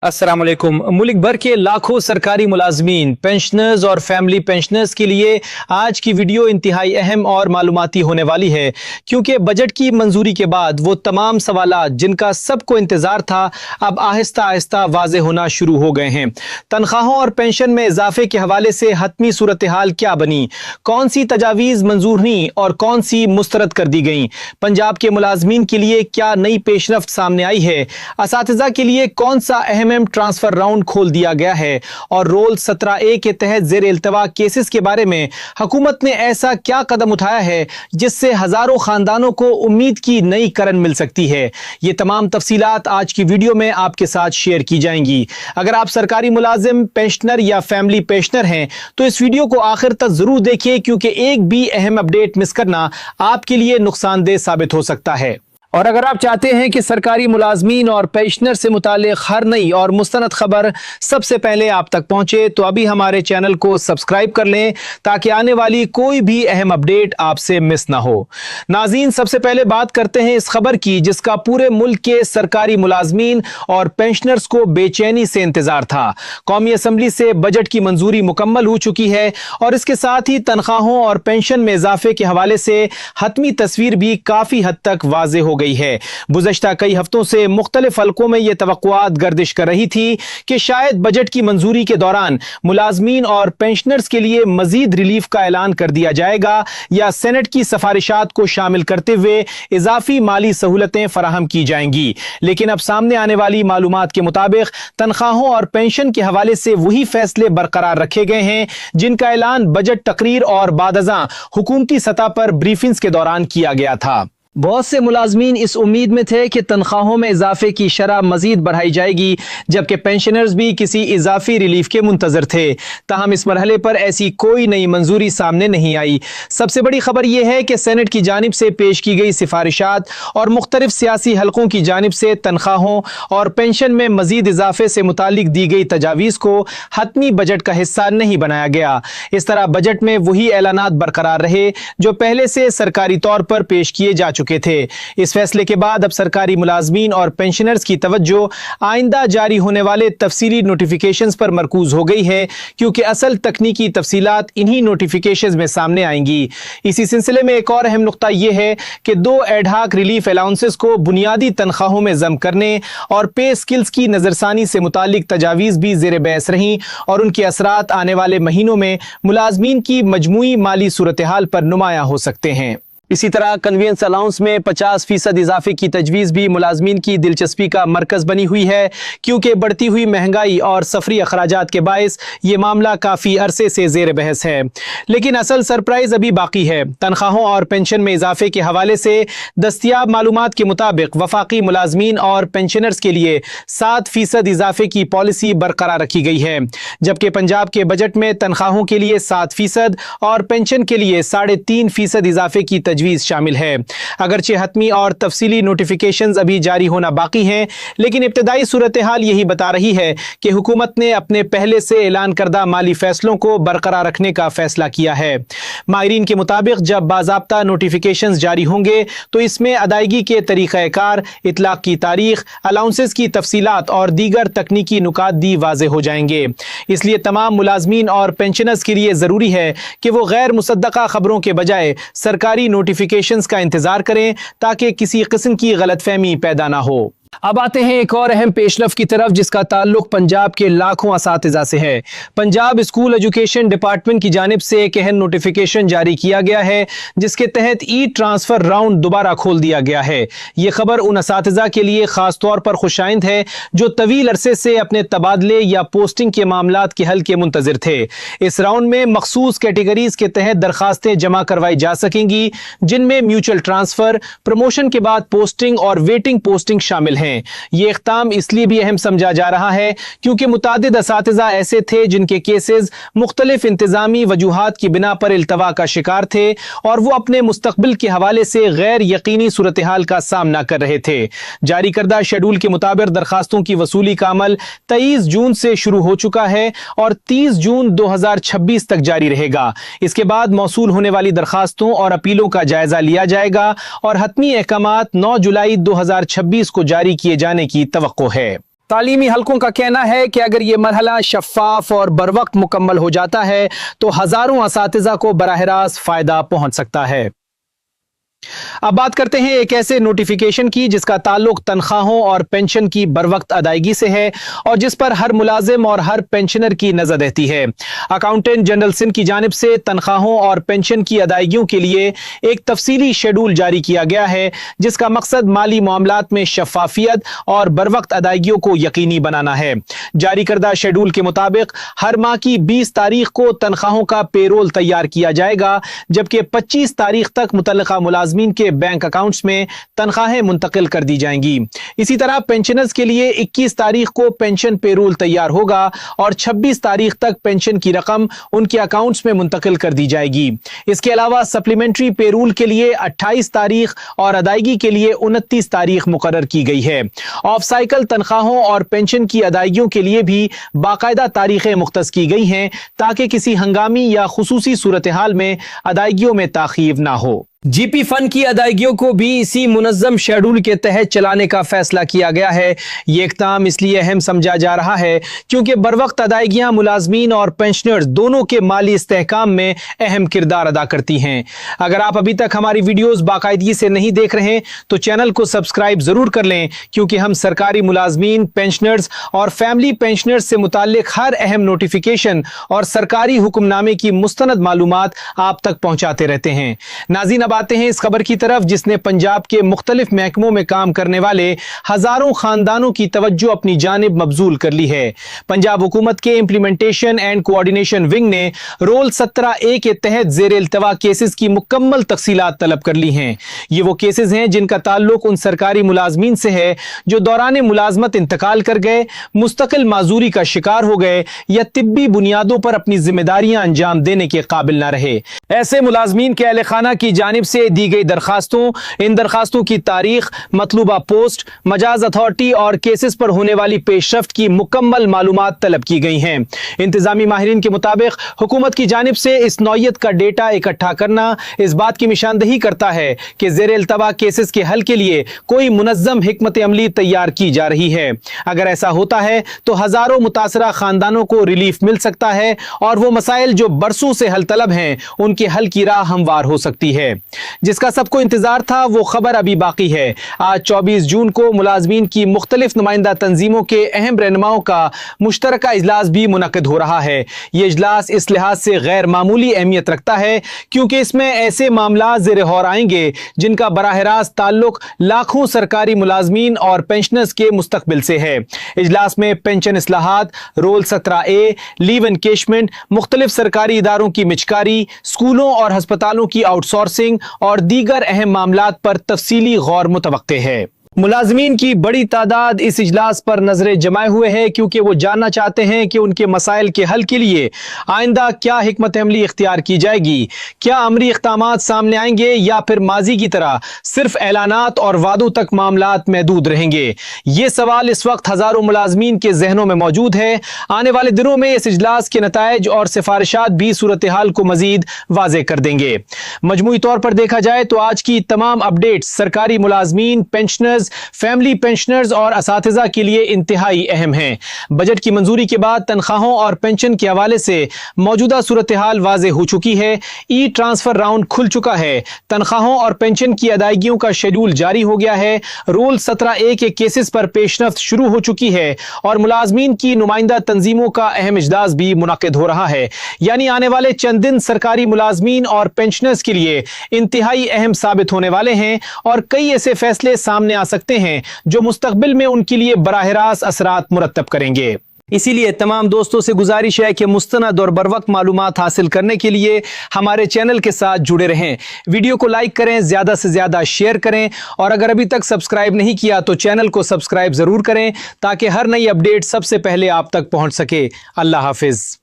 अस्सलाम वालेकुम। मुल्क भर के लाखों सरकारी मुलाजमीन, पेंशनर्स और फैमिली पेंशनर्स के लिए आज की वीडियो इंतहाई अहम और मालूमाती होने वाली है, क्योंकि बजट की मंजूरी के बाद वो तमाम सवालात जिनका सबको इंतजार था अब आहिस्ता आहिस्ता वाजे होना शुरू हो गए हैं। तनख्वाहों और पेंशन में इजाफे के हवाले से हतमी सूरत हाल क्या बनी, कौन सी तजावीज़ मंजूर हुई और कौन सी मुस्तरद कर दी गई, पंजाब के मुलाजमीन के लिए क्या नई पेशरफ्त सामने आई है, असातिज़ा के लिए कौन सा अहम ट्रांसफर राउंड खोल दिया गया है और रोल 17A के तहत जेर इल्तवा केसेस के बारे में हुकूमत ने ऐसा क्या कदम उठाया है जिससे हजारों खानदानों को उम्मीद की नई करन मिल सकती है। ये तमाम तफसीलात आज की वीडियो में आपके साथ शेयर की जाएंगी। अगर आप सरकारी मुलाजिम, पेंशनर या फैमिली पेंशनर हैं तो इस वीडियो को आखिर तक जरूर देखिए, क्योंकि एक भी अहम अपडेट मिस करना आपके लिए नुकसानदेह साबित हो सकता है। और अगर आप चाहते हैं कि सरकारी मुलाजमीन और पेंशनर से मुतालिक हर नई और मुस्तनद खबर सबसे पहले आप तक पहुंचे तो अभी हमारे चैनल को सब्सक्राइब कर लें, ताकि आने वाली कोई भी अहम अपडेट आपसे मिस ना हो। नाज़रीन, सबसे पहले बात करते हैं इस खबर की जिसका पूरे मुल्क के सरकारी मुलाजमीन और पेंशनर्स को बेचैनी से इंतजार था। कौमी असम्बली से बजट की मंजूरी मुकम्मल हो चुकी है और इसके साथ ही तनख्वाहों और पेंशन में इजाफे के हवाले से हतमी तस्वीर भी काफी हद तक वाजे हो गई है। गुज़श्ता कई हफ्तों से मुख्तलिफ हलकों में यह तवक्कुआत गर्दिश कर रही थी कि शायद बजट की मंजूरी के दौरान मुलाजमीन और पेंशनर्स के लिए मजीद रिलीफ का ऐलान कर दिया जाएगा या सेनेट की सिफारिशात को शामिल करते हुए इजाफी माली सहूलतें फराहम की जाएंगी। लेकिन अब सामने आने वाली मालूमात के मुताबिक तनख्वाहों और पेंशन के हवाले से वही फैसले बरकरार रखे गए हैं जिनका ऐलान बजट तकरीर और बादअज़ां हुकूमती सतह पर ब्रीफिंग्स के दौरान किया गया था। बहुत से मुलाजमीन इस उम्मीद में थे कि तनख्वाहों में इजाफे की शरह मजीद बढ़ाई जाएगी, जबकि पेंशनर्स भी किसी इजाफी रिलीफ के मुंतजर थे। ताहम इस मरहले पर ऐसी कोई नई मंजूरी सामने नहीं आई। सबसे बड़ी खबर यह है कि सेनेट की जानिब से पेश की गई सिफारिशात और मुख्तलिफ सियासी हलकों की जानिब से तनख्वाहों और पेंशन में मजीद इजाफे से मुतालिक दी गई तजावीज़ को हतमी बजट का हिस्सा नहीं बनाया गया। इस तरह बजट में वही ऐलानात बरकरार रहे जो पहले से सरकारी तौर पर पेश किए जा चुके थे। इस फैसले के बाद अब सरकारी मुलाजमीन और पेंशनर्स की तवज्जो आइंदा जारी होने वाले तफसीली नोटिफिकेशंस पर मरकूज हो गई है, क्योंकि असल तकनीकी तफसीलात इन्हीं नोटिफिकेशंस में सामने आएंगी। इसी सिलसिले में एक और अहम नुक्ता यह है कि 2 एडहाक रिलीफ अलाउंसेस को बुनियादी तनख्वाहों में जम करने और पे स्किल्स की नजरसानी से मुतालिक तजावीज़ भी जेर बहस रहीं और उनके असरात आने वाले महीनों में मुलाजमीन की मजमूई माली सूरत हाल पर नुमायां हो सकते हैं। इसी तरह कन्वीनियंस अलाउंस में 50% इजाफे की तजवीज़ भी मुलाजमीन की दिलचस्पी का मरकज़ बनी हुई है, क्योंकि बढ़ती हुई महंगाई और सफरी अखराजात के बायस ये मामला काफ़ी अरसे से जेर बहस है। लेकिन असल सरप्राइज़ अभी बाकी है। तनख्वाहों और पेंशन में इजाफे के हवाले से दस्तियाब मालूमात के मुताबिक वफाकी मुलाजमीन और पेंशनर्स के लिए 7% इजाफे की पॉलिसी बरकरार रखी गई है, जबकि पंजाब के बजट में तनख्वाहों के लिए 7% और पेंशन के लिए 3.5% इजाफे की तजवीज़ शामिल है। अगरचे हतमी और तफसीली नोटिफिकेशंस अभी जारी होना बाकी हैं, लेकिन इब्तदाई सूरत हाल यही बता रही है कि हुकूमत ने अपने पहले से ऐलान करदा माली फैसलों को बरकरार रखने का फैसला किया है। माहिरीन के मुताबिक जब बाज़ाब्ता नोटिफिकेशंस जारी होंगे तो इसमें अदायगी के तरीक़ाकार, इतलाक़ की तारीख, अलाउंसेस की तफसीलात और दीगर तकनीकी नुकात भी वाज़े हो जाएंगे। इसलिए तमाम मुलाजमीन और पेंशनर्स के लिए ज़रूरी है कि वो गैर मुसद्दक़ा खबरों के बजाय सरकारी नोटिफिकेशंस का इंतजार करें, ताकि किसी किस्म की गलतफहमी पैदा ना हो। अब आते हैं एक और अहम पेशरफ की तरफ जिसका ताल्लुक पंजाब के लाखों असातिज़ा से है। पंजाब स्कूल एजुकेशन डिपार्टमेंट की जानिब से एक अहम नोटिफिकेशन जारी किया गया है जिसके तहत ई ट्रांसफर राउंड दोबारा खोल दिया गया है। ये खबर उन असातिज़ा के लिए खास तौर पर खुशाइंद है जो तवील अरसे से अपने तबादले या पोस्टिंग के मामलात के हल के मुंतजिर थे। इस राउंड में मखसूस कैटेगरीज के तहत दरखास्तें जमा करवाई जा सकेंगी, जिनमें म्यूचुअल ट्रांसफर, प्रमोशन के बाद पोस्टिंग और वेटिंग पोस्टिंग शामिल है। ये इक़दाम इसलिए भी अहम समझा जा रहा है क्योंकि मुतादिद असातिज़ा ऐसे थे जिनके केसेस मुख्तलिफ इंतजामी वजूहात की बिना पर इल्तवा का शिकार थे और वो अपने मुस्तकबिल के हवाले से गैर यकीनी सूरत हाल का सामना कर रहे थे। जारी करदा शेड्यूल के मुताबिक दरखास्तों की वसूली का अमल 23 जून से शुरू हो चुका है और 30 जून 2026 तक जारी रहेगा। इसके बाद मौसूल होने वाली दरखास्तों और अपीलों का जायजा लिया जाएगा और हतमी अहकामात 9 जुलाई 2026 को जारी किए जाने की तवक्को है। तालीमी हलकों का कहना है कि अगर ये मरहला शफाफ और बर वक्त मुकम्मल हो जाता है तो हजारों असातिज़ा को बराह रास्त फायदा पहुंच सकता है। अब बात करते हैं एक ऐसे नोटिफिकेशन की जिसका ताल्लुक तनख्वाहों और पेंशन की बर वक्त अदायगी से है और जिस पर हर मुलाजिम और हर पेंशनर की नजर रहती है। अकाउंटेंट जनरल सिंध की जानिब से तनख्वाहों और पेंशन की अदायगियों के लिए एक तफसीली शेड्यूल जारी किया गया है जिसका मकसद माली मामलात में शफाफियत और बर वक्त अदायगियों को यकीनी बनाना है। जारी करदा शेड्यूल के मुताबिक हर माह की 20 तारीख को तनख्वाहों का पेरोल तैयार किया जाएगा, जबकि 25 तारीख तक मुतल्लिका मुलाजिमीन के बैंक अकाउंट्स में तनख्वाहें मुंतकिल कर दी जाएंगी। इसी तरह पेंशनर्स के लिए 21 तारीख को पेंशन पेरोल तैयार होगा और 26 तारीख तक पेंशन की रकम उनके अकाउंट्स में मुंतकिल कर दी जाएगी। इसके अलावा सप्लीमेंट्री पेरोल के लिए 28 तारीख और अदायगी के लिए 29 तारीख मुकर्रर की गई है। ऑफ साइकिल तनख्वाहों और पेंशन की अदायगियों के लिए भी बाकायदा तारीखें मुख्तस की गई हैं ताकि किसी हंगामी या खुसूसी सूरत हाल में अदायगियों में ताखीर ना हो। जीपी फंड की अदायगियों को भी इसी मुनज़्ज़म शेड्यूल के तहत चलाने का फैसला किया गया है। ये इक़दाम इसलिए अहम समझा जा रहा है क्योंकि बर वक्त अदायगियाँ मुलाजमीन और पेंशनर्स दोनों के माली इस्तेहकाम में अहम किरदार अदा करती हैं। अगर आप अभी तक हमारी वीडियोस बाकायदगी से नहीं देख रहे तो चैनल को सब्सक्राइब ज़रूर कर लें, क्योंकि हम सरकारी मुलाजमीन, पेंशनर्स और फैमिली पेंशनर्स से मुताल्लिक हर अहम नोटिफिकेशन और सरकारी हुक्मनामे की मुस्तनद मालूमात आप तक पहुँचाते रहते हैं। नाज़रीन, आते हैं इस खबर की तरफ जिसने पंजाब के मुख्तलिफ महकमों में काम करने वाले हजारों खानदानों की तवज्जो अपनी जानिब मबजूल कर ली है। पंजाब हुकूमत के इम्प्लीमेंटेशन एंड कोऑर्डिनेशन विंग ने रोल 17A के तहत ज़ेर इल्तवा केसेस की मुकम्मल तफसीलात तलब कर ली हैं। ये वो केसेस हैं जिनका ताल्लुक उन सरकारी मुलाजमीन से है जो दौरान मुलाजमत इंतकाल कर गए, मुस्तकिल माजूरी का शिकार हो गए या तिब्बी बुनियादों पर अपनी जिम्मेदारियां अंजाम देने के काबिल न रहे। ऐसे मुलाजमीन के अहले खाना की जानिब से दी गई दरखास्तों, इन दरखास्तों की तारीख, मतलूबा पोस्ट, मजाज अथॉरिटी और केसेस पर होने वाली पेशरफ्त की मुकम्मल मालूमात तलब की गई हैं। इंतजामी माहिरीन के मुताबिक हुकूमत की जानिब से इस नौयत का डेटा इकट्ठा करना इस बात की निशानदही करता है कि ज़ेर इल्तवा केसेस के हल के लिए कोई मुनज़्ज़म हिकमत अमली तैयार की जा रही है। अगर ऐसा होता है तो हजारों मुतासरा खानदानों को रिलीफ मिल सकता है और वो मसाइल जो बरसों से हल तलब हैं उनके हल की राह हमवार हो सकती है। जिसका सबको इंतजार था वो खबर अभी बाकी है। आज 24 जून को मुलाजमीन की मुख्तलिफ नुमाइंदा तंजीमों के अहम रहनुमाओं का मुश्तरका इजलास भी मुनक्किद हो रहा है। ये इजलास इस लिहाज से गैर मामूली अहमियत रखता है क्योंकि इसमें ऐसे मामला ज़ेर गौर आएंगे जिनका बराह रास्त ताल्लुक लाखों सरकारी मुलाजमीन और पेंशनर्स के मुस्तकबिल से है। इजलास में pension इस्लाहात, role 17A, leave encashment, मुख्तलिफ सरकारी इदारों की मिचकारी, स्कूलों और हस्पतालों की आउटसोर्सिंग और दीगर अहम मामलात पर तफसीली गौर मुतवक्के है। मुलाजमीन की बड़ी तादाद इस इजलास पर नजरें जमाए हुए है क्योंकि वो जानना चाहते हैं कि उनके मसाइल के हल के लिए आइंदा क्या हिकमत अमली इख्तियार की जाएगी। क्या अमरी इक़दामात सामने आएंगे या फिर माजी की तरह सिर्फ ऐलानात और वादों तक मामलात महदूद रहेंगे। ये सवाल इस वक्त हजारों मुलाजमीन के जहनों में मौजूद है। आने वाले दिनों में इस इजलास के नताइज और सिफारिशात भी सूरत हाल को मजीद वाज़ेह कर देंगे। मजमूई तौर पर देखा जाए तो आज की तमाम अपडेट्स सरकारी मुलाजमीन, पेंशनर्स, फैमिली पेंशनर्स और असातिज़ा के लिए इंतहाई अहम हैं। बजट की मंजूरी के बाद तनख्वाहों और पेंशन के हवाले से मौजूदा सूरत हाल वाज़ेह हो चुकी है। ई ट्रांसफर राउंड खुल चुका है। तनख्वाहों और पेंशन की अदायगियों का शेड्यूल जारी हो गया है। रोल 17A के केसेस पर पेशरफ्त शुरू हो चुकी है और मुलाजमीन की नुमाइंदा तंजीमों का अहम इजलास भी मुनक्किद हो रहा है। यानी आने वाले चंद दिन सरकारी मुलाजमीन और पेंशनर्स के लिए इंतहाई अहम साबित होने वाले हैं और कई ऐसे फैसले सामने आ सकते हैं जो मुस्तकबिल में उनके लिए बराह रास्त असरात मुरत्तब करेंगे। इसीलिए तमाम दोस्तों से गुजारिश है कि मुस्तनद और बर वक्त मालूमात हासिल करने के लिए हमारे चैनल के साथ जुड़े रहें। वीडियो को लाइक करें, ज्यादा से ज्यादा शेयर करें और अगर अभी तक सब्सक्राइब नहीं किया तो चैनल को सब्सक्राइब जरूर करें ताकि हर नई अपडेट सबसे पहले आप तक पहुंच सके। अल्लाह हाफिज।